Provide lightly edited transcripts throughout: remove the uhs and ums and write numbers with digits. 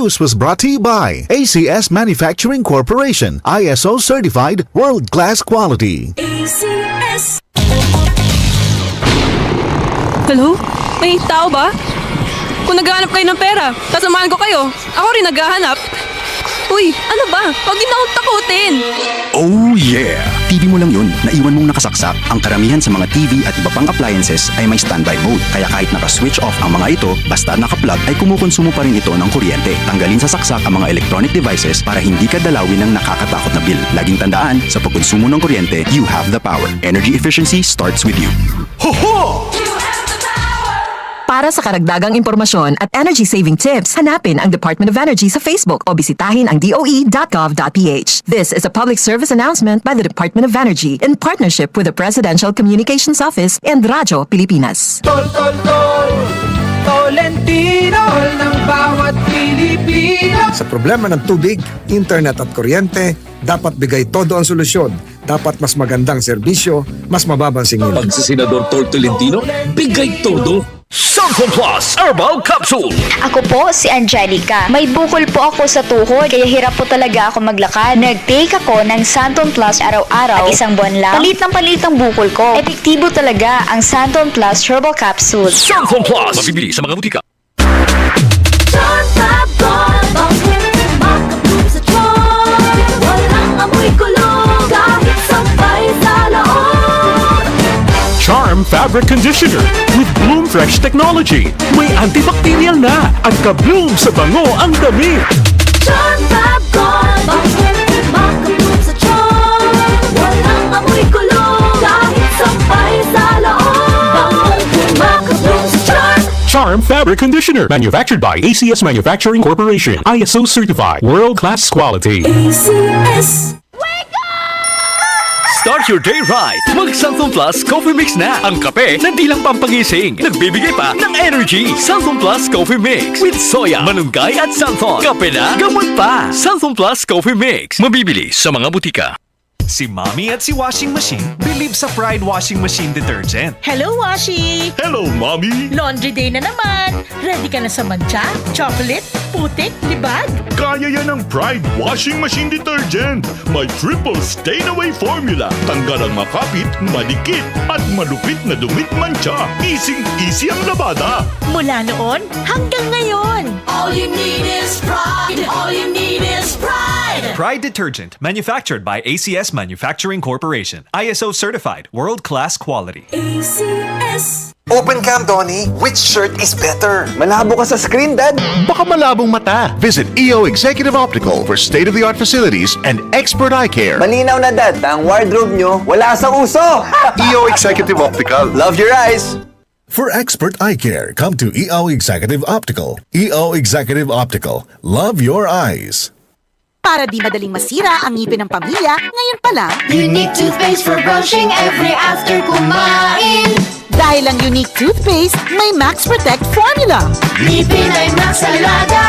news was brought to you by ACS Manufacturing Corporation, ISO certified, world-class quality. ACS. Hello? May tao ba? Kung naghahanap kayo ng pera, sasamahan ko kayo. Ako rin naghahanap. Uy, ano ba? Huwag din akong takutin. Oh yeah! TV mo lang yun, naiwan mong nakasaksak. Ang karamihan sa mga TV at iba pang appliances ay may standby mode. Kaya kahit naka-switch off ang mga ito, basta naka-plug ay kumukonsumo pa rin ito ng kuryente. Tanggalin sa saksak ang mga electronic devices para hindi ka dalawin ng nakakatakot na bill. Laging tandaan, sa pagkonsumo ng kuryente, you have the power. Energy efficiency starts with you. Ho ho! Para sa karagdagang impormasyon at energy-saving tips, hanapin ang Department of Energy sa Facebook o bisitahin ang doe.gov.ph. This is a public service announcement by the Department of Energy in partnership with the Presidential Communications Office and Radyo Pilipinas. Tol, tol, tol! Tolentino! Tol ng bawat Pilipino! Sa problema ng tubig, internet at kuryente, dapat bigay todo ang solusyon. Dapat mas magandang serbisyo, mas mababang singil. Pag si Senador Tol Tolentino, bigay todo. Santon Plus Herbal Capsule. Ako po si Angelica. May bukol po ako sa tuhod, kaya hirap po talaga ako maglakad. Nag-take ako ng Santon Plus araw-araw at isang buwan lang. Palit ang bukol ko. Epektibo talaga ang Santon Plus Herbal Capsule. Santon Plus. Mabibili sa mga butika. Charm Fabric Conditioner with Bloom Fresh Technology. May antibacterial na at ka-bloom sa bango ang damit. Charm Fab Gold. Makabloom sa charm. Walang amoy kulong. Kahit sampay sa loob. Makabloom sa charm. Charm Fabric Conditioner. Manufactured by ACS Manufacturing Corporation. ISO certified. World-class quality. ACS. Start your day right. Mag Santon Plus Coffee Mix na. Ang kape na di lang pampagising. Nagbibigay pa ng energy. Santon Plus Coffee Mix with soya, malunggay at santon. Kape na, gamot pa. Santon Plus Coffee Mix. Mabibili sa mga butika. Si Mommy at si Washing Machine believe sa Pride Washing Machine Detergent. Hello, Washi! Hello, Mommy! Laundry day na naman! Ready ka na sa mancha, chocolate, putik, libag? Kaya yan ang Pride Washing Machine Detergent. May triple stain-away formula. Tanggal ang makapit, malikit, at malupit na dumit mancha. Easy ang labada. Mula noon hanggang ngayon. All you need is pride. All you need is pride. Pride Detergent, manufactured by ACS Manufacturing Corporation. ISO certified, world-class quality. ACS. Open cam, Donnie. Which shirt is better? Malabo ka sa screen, Dad. Baka malabong mata. Visit EO Executive Optical for state-of-the-art facilities and expert eye care. Malinaw na, Dad. Ang wardrobe nyo, wala sa uso. EO Executive Optical. Love your eyes. For expert eye care, come to EO Executive Optical. EO Executive Optical. Love your eyes. Para di madaling masira ang ngipin ng pamilya, ngayon pa lang, Unique toothpaste for brushing every after kumain. dahil ang Unique Toothpaste may Max Protect formula. Ngipin ay Max Alaga.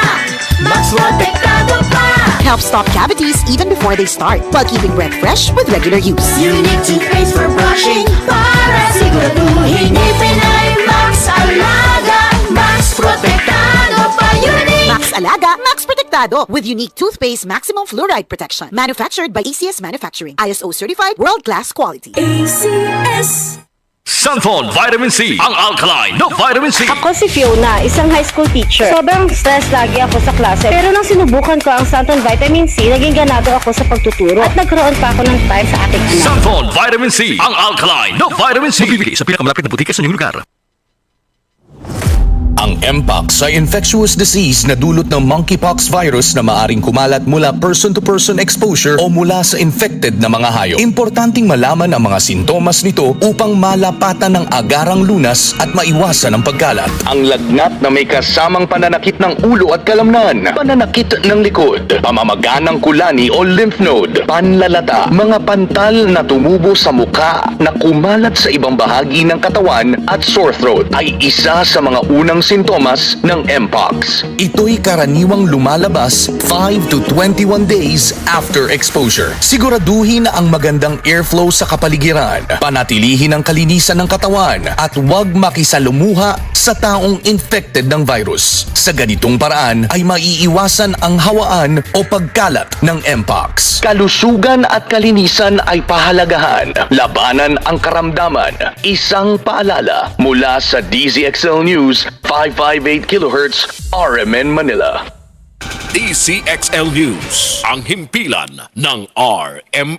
Max Protektado pa. Helps stop cavities even before they start, while keeping breath fresh with regular use. Unique toothpaste for brushing. Para siguraduhin ngipin ay Max Alaga. Max Protektado pa. Unique. Max Alaga, Max Protectado with Unique Toothpaste Maximum Fluoride Protection. Manufactured by ACS Manufacturing. ISO certified, world-class quality. ACS. Santon Vitamin C. Ang alkaline na Vitamin C. Ako si Fiona, isang high school teacher. Sobrang stress lagi ako sa klase. Pero nang sinubukan ko ang Santon Vitamin C, naging ganado ako sa pagtuturo. At nagkaroon pa ako ng time sa aking anak. Santon Vitamin C. Ang alkaline na Vitamin C. Mabibili sa pinakamalapit na butika sa inyong lugar. Ang Mpox ay infectious disease na dulot ng monkeypox virus na maaring kumalat mula person-to-person exposure o mula sa infected na mga hayop. Importanteng malaman ang mga sintomas nito upang malapatan ng agarang lunas at maiwasan ang pagkalat. Ang lagnat na may kasamang pananakit ng ulo at kalamnan, pananakit ng likod, pamamaga ng kulani o lymph node, panlalata, mga pantal na tumubo sa muka na kumalat sa ibang bahagi ng katawan at sore throat ay isa sa mga unang sintomas ng Mpox. Ito'y karaniwang lumalabas 5 to 21 days after exposure. Siguraduhin ang magandang airflow sa kapaligiran, panatilihin ang kalinisan ng katawan at huwag makisalumuha sa taong infected ng virus. Sa ganitong paraan ay maiiwasan ang hawaan o pagkalat ng Mpox. Kalusugan at kalinisan ay pahalagahan. Labanan ang karamdaman. Isang paalala mula sa DZXL News 558 kHz RMN Manila. DCXL News, ang himpilan ng RMN.